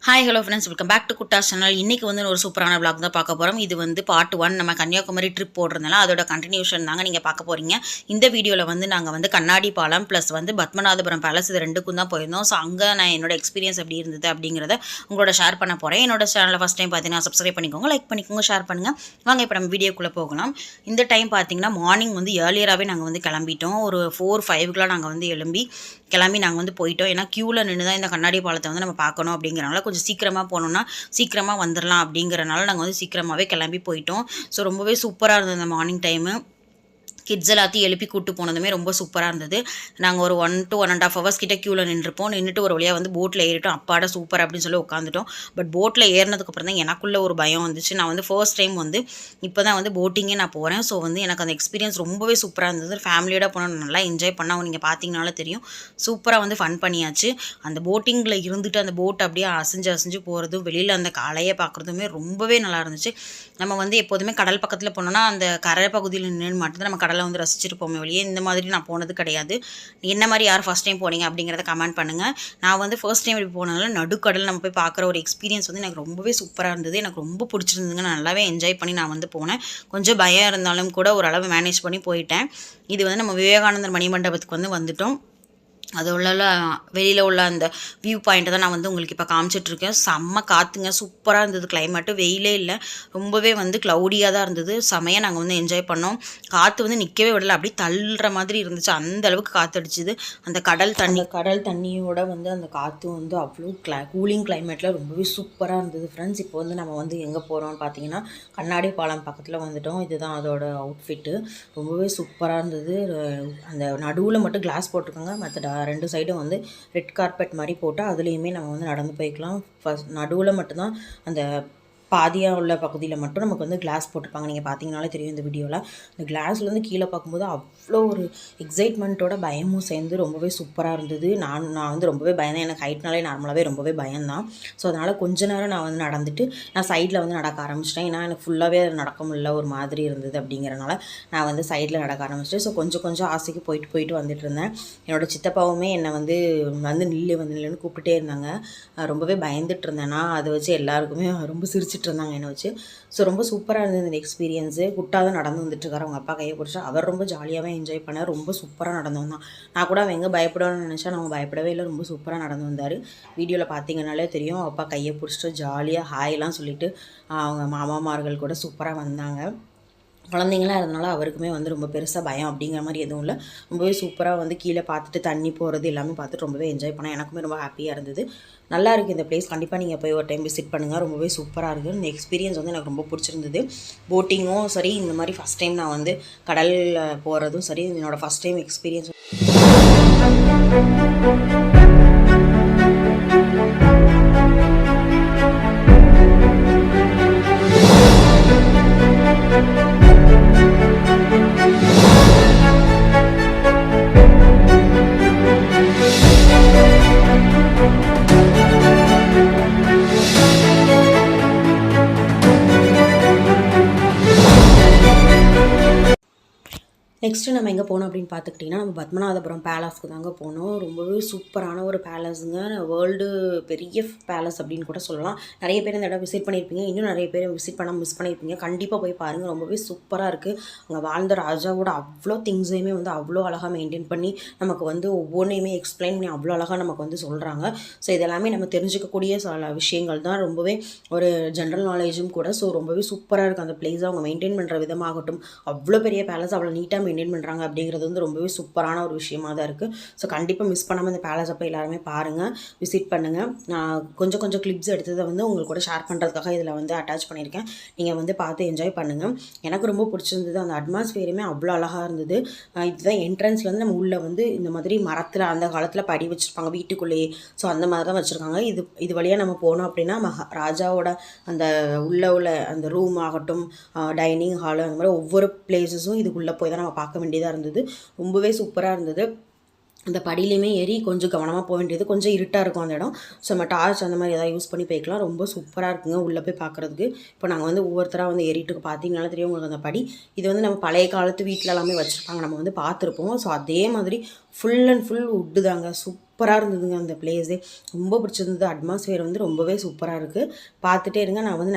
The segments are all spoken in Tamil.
Hi hello friends, welcome back to குட்டா சேனல். இன்றைக்கி வந்து ஒரு சூப்பரான vlog தான் பார்க்க போகிறோம். இது வந்து பார்ட் 1. நம்ம கன்னியாகுமரி ட்ரிப் போடுறதுனால அதோட கண்டினியூஷன் தாங்க நீங்கள் பார்க்க போகிறீங்க. இந்த வீடியோவில் வந்து நாங்கள் வந்து கண்ணாடி பாலம் ப்ளஸ் வந்து பத்மநாதபுரம் பேலஸ் இது ரெண்டுக்கும் தான் போயிருந்தோம். ஸோ அங்கே நான் என்னோட எக்ஸ்பீரியன்ஸ் எப்படி இருந்தது அப்படிங்கிறத உங்களோட ஷேர் பண்ண போகிறேன். என்னோட சேனலில் ஃபஸ்ட் டைம் பார்த்தீங்கன்னா சப்ஸ்கிரைப் பண்ணிக்கோங்க, லைக் பண்ணிக்கோங்க, ஷேர் பண்ணுங்கள். வாங்க இப்போ நம்ம வீடியோக்குள்ளே போகலாம். இந்த டைம் பார்த்தீங்கன்னா மார்னிங் வந்து ஏர்லியராகவே நாங்கள் வந்து கிளம்பிட்டோம். ஒரு 4-5க்குலாம் நாங்கள் வந்து கிளம்பி நாங்கள் வந்து போயிட்டோம். ஏன்னா க்யூவில் நின்று தான் இந்த கண்ணாடி பாலத்தை வந்து நம்ம பார்க்கணும் அப்படிங்கிறனால கொஞ்சம் சீக்கிரமாக போனோம்னா சீக்கிரமாக வந்துடலாம் அப்படிங்கிறனால நாங்கள் வந்து சீக்கிரமாகவே கிளம்பி போயிட்டோம். ஸோ ரொம்பவே சூப்பராக இருந்தது அந்த மார்னிங் டைமு. கிட்ஸ் எல்லாத்தையும் எழுப்பி கூட்டு போனதுமே ரொம்ப சூப்பராக இருந்தது. நாங்கள் ஒரு 1 to 1.5 hours கிட்ட க்யூவில் நின்றுட்டு ஒரு வழியாக வந்து போட்டில் ஏறிட்டோம். அப்பாட சூப்பர் அப்படின்னு சொல்லி உட்காந்துட்டோம். பட் போட்டில் ஏறினதுக்கப்புறம் தான் எனக்குள்ளே ஒரு பயம் வந்துச்சு. நான் வந்து ஃபர்ஸ்ட் டைம் வந்து இப்போ தான் வந்து போட்டிங்கே நான் போகிறேன். ஸோ வந்து எனக்கு அந்த எக்ஸ்பீரியன்ஸ் ரொம்பவே சூப்பராக இருந்தது. ஃபேமிலியோட போனால் நல்லா என்ஜாய் பண்ணால் நீங்கள் பார்த்தீங்கனாலே தெரியும். சூப்பராக வந்து ஃபன் பண்ணியாச்சு. அந்த போட்டிங்கில் இருந்துட்டு அந்த போட் அப்படியே அசைஞ்சு போகிறதும் வெளியில் அந்த அலையை பார்க்குறதுமே ரொம்பவே நல்லா இருந்துச்சு. நம்ம வந்து எப்போதுமே கடல் பக்கத்தில் போனோம்னா அந்த கரை பகுதியில் நின்று மட்டும்தான் நம்ம கடலை வந்து ரசிச்சுட்டு போமே வெளியே. இந்த மாதிரி நான் போனது கிடையாது. என்ன மாதிரி யார் ஃபஸ்ட் டைம் போனீங்க அப்படிங்கிறத கமெண்ட் பண்ணுங்கள். நான் வந்து ஃபர்ஸ்ட் டைம் இப்படி போனதுனால நடுக்கடல் நம்ம போய் பார்க்குற ஒரு எக்ஸ்பீரியன்ஸ் வந்து எனக்கு ரொம்பவே சூப்பராக இருந்தது. எனக்கு ரொம்ப பிடிச்சிருந்ததுங்க. நான் நல்லாவே என்ஜாய் பண்ணி நான் வந்து போனேன். கொஞ்சம் பயம் இருந்தாலும் கூட ஓரளவு மேனேஜ் பண்ணி போயிட்டேன். இது வந்து நம்ம விவேகானந்தர் மணிமண்டபத்துக்கு வந்து வந்துட்டோம். அது உள்ள வெளியில் உள்ள அந்த வியூ பாயிண்ட்டை தான் நான் வந்து உங்களுக்கு இப்போ காமிச்சிட்ருக்கேன். செம்ம காற்றுங்க, சூப்பராக இருந்தது. கிளைமேட்டு வெயிலே இல்லை, ரொம்பவே வந்து க்ளவுடியாக தான் இருந்தது. செமையாக நாங்கள் வந்து என்ஜாய் பண்ணோம். காற்று வந்து நிற்கவே விடலை, அப்படியே தள்ளுற மாதிரி இருந்துச்சு. அந்த அளவுக்கு காற்று அடிச்சுது. அந்த கடல் தண்ணியோட வந்து அந்த காற்று வந்து அவ்வளோ கூலிங் கிளைமேட்டில் ரொம்பவே சூப்பராக இருந்தது ஃப்ரெண்ட்ஸ். இப்போ வந்து நம்ம வந்து எங்கே போகிறோம்னு பார்த்தீங்கன்னா கண்ணாடி பாலம் பக்கத்தில் வந்துட்டோம். இதுதான் அதோட அவுட்ஃபிட்டு. ரொம்பவே சூப்பராக இருந்தது. அந்த நடுவில் மட்டும் கிளாஸ் போட்டிருக்காங்க, மற்ற 2 சைடும் வந்து ரெட் கார்பெட் மாதிரி போட்டு அதுலேயுமே நம்ம வந்து நடந்து போய்க்கலாம். ஃபஸ்ட் நடுவில் மட்டும்தான் அந்த பாதியாக உள்ள பகுதியில் மட்டும் நமக்கு வந்து கிளாஸ் போட்டிருப்பாங்க. நீங்கள் பார்த்தீங்கனாலே தெரியும் இந்த வீடியோவில். இந்த கிளாஸ்லேருந்து கீழே பார்க்கும்போது அவ்வளோ ஒரு எக்ஸைட்மெண்ட்டோட பயமும் சேர்ந்து ரொம்பவே சூப்பராக இருந்தது. நான் வந்து ரொம்பவே பயந்தேன். எனக்கு ஹைட்னாலே நார்மலாகவே ரொம்பவே பயம்தான். ஸோ அதனால் கொஞ்ச நேரம் நான் வந்து நடந்துட்டு நான் சைடில் வந்து நடக்க ஆரம்பிச்சிட்டேன். ஏன்னா எனக்கு ஃபுல்லாகவே நடக்க முடியல, ஒரு மாதிரி இருந்தது. அப்படிங்கிறனால நான் வந்து சைடில் நடக்க ஆரம்பிச்சிட்டேன். ஸோ கொஞ்சம் ஆசைக்கு போயிட்டு வந்துட்டு இருந்தேன். என்னோடய சித்தப்பாவுமே என்னை வந்து நில்லுன்னு கூப்பிட்டுட்டே இருந்தாங்க. ரொம்பவே பயந்துட்டு இருந்தேன். நான் அதை வச்சு எல்லாருக்குமே ரொம்ப சிரிச்சிட்டு இருந்தாங்க என்னை வச்சு. ஸோ ரொம்ப சூப்பராக இருந்தது இந்த எக்ஸ்பீரியன்ஸு. குட்டா தான் நடந்து வந்துட்டுருக்காரு, அவங்க அப்பா கையை பிடிச்சா. அவர் ரொம்ப ஜாலியாகவே என்ஜாய் பண்ணார். ரொம்ப சூப்பராக நடந்து வந்தான். நான் கூட அவன் எங்கே பயப்படுவான்னு நினச்சா நம்ம பயப்படவே இல்லை. ரொம்ப சூப்பராக நடந்து வந்தார். வீடியோவில் பார்த்தீங்கன்னாலே தெரியும். அப்பா கையை பிடிச்சிட்டு ஜாலியாக ஹாய்லாம் சொல்லிவிட்டு அவங்க மாமாமார்கள் கூட சூப்பராக வந்தாங்க. குழந்தைங்களாம் இருந்தனால அவருக்குமே வந்து ரொம்ப பெருசாக பயம் அப்படிங்கிற மாதிரி எதுவும் இல்லை. ரொம்பவே சூப்பராக வந்து கீழே பார்த்துட்டு தண்ணி போகிறது எல்லாமே பார்த்துட்டு ரொம்பவே என்ஜாய் பண்ணேன். எனக்குமே ரொம்ப ஹாப்பியாக இருந்தது. நல்லா இருக்குது இந்த பிளேஸ். கண்டிப்பாக நீங்கள் போய் ஒரு டைம் விசிட் பண்ணுங்கள். ரொம்பவே சூப்பராக இருக்குது. இந்த எக்ஸ்பீரியன்ஸ் வந்து எனக்கு ரொம்ப பிடிச்சிருந்தது. போட்டிங்கும் சரி, இந்த மாதிரி ஃபஸ்ட் டைம் நான் வந்து கடலில் போகிறதும் சரி, என்னோடய ஃபஸ்ட் டைம் எக்ஸ்பீரியன்ஸ். நெக்ஸ்ட்டு நம்ம எங்கே போனோம் அப்படின்னு பார்த்துக்கிட்டிங்கன்னா நம்ம பத்மநாதபுரம் பேலஸ்க்கு தாங்க போனோம். ரொம்பவே சூப்பரான ஒரு பேலஸுங்க. வேர்ல்டு பெரிய பேலஸ் அப்படின்னு கூட சொல்லலாம். நிறைய பேர் இந்த இடம் விசிட் பண்ணியிருப்பீங்க. இன்னும் நிறைய பேர் விசிட் பண்ணால் மிஸ் பண்ணியிருப்பீங்க. கண்டிப்பாக போய் பாருங்கள். ரொம்பவே சூப்பராக இருக்குது. அங்கே வாழ்ந்த ராஜாவோட அவ்வளோ திங்ஸையுமே வந்து அவ்வளோ அழகாக மெயின்டைன் பண்ணி நமக்கு வந்து ஒவ்வொன்றையுமே எக்ஸ்பிளைன் பண்ணி அவ்வளோ அழகாக நமக்கு வந்து சொல்கிறாங்க. ஸோ இதெல்லாமே நம்ம தெரிஞ்சிக்கக்கூடிய சில விஷயங்கள் தான். ரொம்பவே ஒரு ஜென்ரல் நாலேஜும் கூட. ஸோ ரொம்பவே சூப்பராக இருக்குது அந்த பிளேஸை அவங்க மெயின்டைன் பண்ணுற விதமாகட்டும். அவ்வளோ பெரிய பேலஸ் அவ்வளோ நீட்டாக மெயின்டைன் பண்ணுறாங்க அப்படிங்கிறது வந்து ரொம்பவே சூப்பரான ஒரு விஷயமா தான் இருக்குது. ஸோ கண்டிப்பாக மிஸ் பண்ணாமல் இந்த பேலஸை போய் எல்லாருமே பாருங்கள், விசிட் பண்ணுங்கள். நான் கொஞ்சம் கிளிப்ஸ் எடுத்ததை வந்து உங்களுக்கு கூட ஷேர் பண்ணுறதுக்காக இதில் வந்து அட்டாச் பண்ணியிருக்கேன். நீங்கள் வந்து பார்த்து என்ஜாய் பண்ணுங்கள். எனக்கு ரொம்ப பிடிச்சிருந்தது. அந்த அட்மாஸ்பியருமே அவ்வளோ அழகாக இருந்தது. இதுதான் என்ட்ரன்ஸ்லேருந்து நம்ம உள்ளே வந்து இந்த மாதிரி மரத்தில் அந்த காலத்தில் படி வச்சுருப்பாங்க வீட்டுக்குள்ளேயே. ஸோ அந்த மாதிரி தான் வச்சுருக்காங்க. இது வழியாக நம்ம போனோம் அப்படின்னா ராஜாவோட அந்த உள்ள அந்த ரூம் ஆகட்டும், டைனிங் ஹாலு, அந்த மாதிரி ஒவ்வொரு பிளேஸஸும் இதுக்குள்ளே போய் தான் நம்ம பார்க்க வேண்டியதாக இருந்தது. ரொம்பவே சூப்பராக இருந்தது. அந்த படியிலையுமே ஏறி கொஞ்சம் கவனமாக போக வேண்டியது. கொஞ்சம் இருட்டாக இருக்கும் அந்த இடம். ஸோ நம்ம டார்ச் அந்த மாதிரி எதாவது யூஸ் பண்ணி போய்க்கலாம். ரொம்ப சூப்பராக இருக்குங்க உள்ளே போய் பார்க்குறதுக்கு. இப்போ நாங்கள் வந்து ஒவ்வொருத்தராக வந்து ஏறிட்டு பார்த்தீங்கனால தெரியும் உங்களுக்கு அந்த படி. இது வந்து நம்ம பழைய காலத்து வீட்டில் எல்லாமே வச்சுருப்பாங்க, நம்ம வந்து பார்த்துருப்போம். ஸோ அதே மாதிரி ஃபுல் அண்ட் ஃபுல் வுட்டு தாங்க. சூப்பராக இருந்ததுங்க அந்த பிளேஸே. ரொம்ப பிடிச்சிருந்தது. அட்மாஸ்ஃபியர் வந்து ரொம்பவே சூப்பராக இருக்குது. பார்த்துட்டே இருங்க. நான் வந்து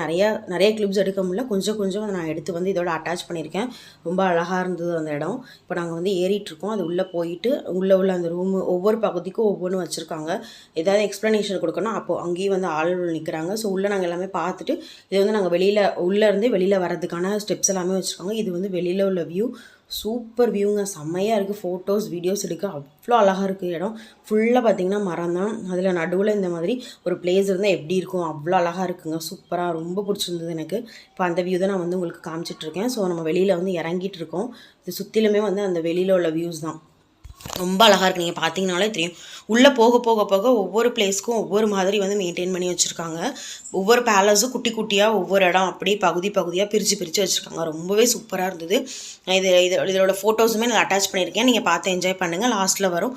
நிறைய கிளிப்ஸ் எடுக்க முடியல. கொஞ்சம் நான் எடுத்து வந்து இதோட அட்டாச் பண்ணியிருக்கேன். ரொம்ப அழகாக இருந்தது அந்த இடம். இப்போ நாங்கள் வந்து ஏறிட்டுருக்கோம். அது உள்ளே போயிட்டு உள்ள அந்த ரூமு ஒவ்வொரு பகுதிக்கும் ஒவ்வொன்றும் வச்சுருக்காங்க. ஏதாவது எக்ஸ்ப்ளனேஷன் கொடுக்கணும் அப்போது அங்கேயும் வந்து ஆள் நிற்கிறாங்க. ஸோ உள்ளே நாங்கள் எல்லாமே பார்த்துட்டு இது வந்து நாங்கள் உள்ளேருந்தே வெளியில் வர்றதுக்கான ஸ்டெப்ஸ் எல்லாமே வச்சுருக்காங்க. இது வந்து வெளியில் உள்ள வியூ. சூப்பர் வியூங்க. செம்மையாக இருக்குது. ஃபோட்டோஸ் வீடியோஸ் எடுக்க அவ்வளோ அழகாக இருக்குது இடம். ஃபுல்லாக பார்த்திங்கன்னா மரம் தான். அதில் நடுவில் இந்த மாதிரி ஒரு பிளேஸ் இருந்தால் எப்படி இருக்கும், அவ்வளோ அழகாக இருக்குங்க. சூப்பராக ரொம்ப பிடிச்சிருந்தது எனக்கு. இப்போ அந்த வியூ தான் நான் வந்து உங்களுக்கு காமிச்சிட்ருக்கேன். ஸோ நம்ம வெளியில் வந்து இறங்கிட்டு இருக்கோம். இது சுற்றிலுமே வந்து அந்த வெளியில் உள்ள வியூஸ் தான். ரொம்ப அழகாக இருக்குது. நீங்கள் பார்த்தீங்கனாலே தெரியும். உள்ளே போக போக போக ஒவ்வொரு பிளேஸ்க்கும் ஒவ்வொரு மாதிரி வந்து மெயின்டைன் பண்ணி வச்சுருக்காங்க. ஒவ்வொரு பேலஸும் குட்டி குட்டியாக ஒவ்வொரு இடம் அப்படியே பகுதியாக பிரித்து வச்சுருக்காங்க. ரொம்பவே சூப்பராக இருந்தது. இதோட ஃபோட்டோஸுமே நான் அட்டாச் பண்ணியிருக்கேன். நீங்கள் பார்த்து என்ஜாய் பண்ணுங்கள். லாஸ்ட்டில் வரும்.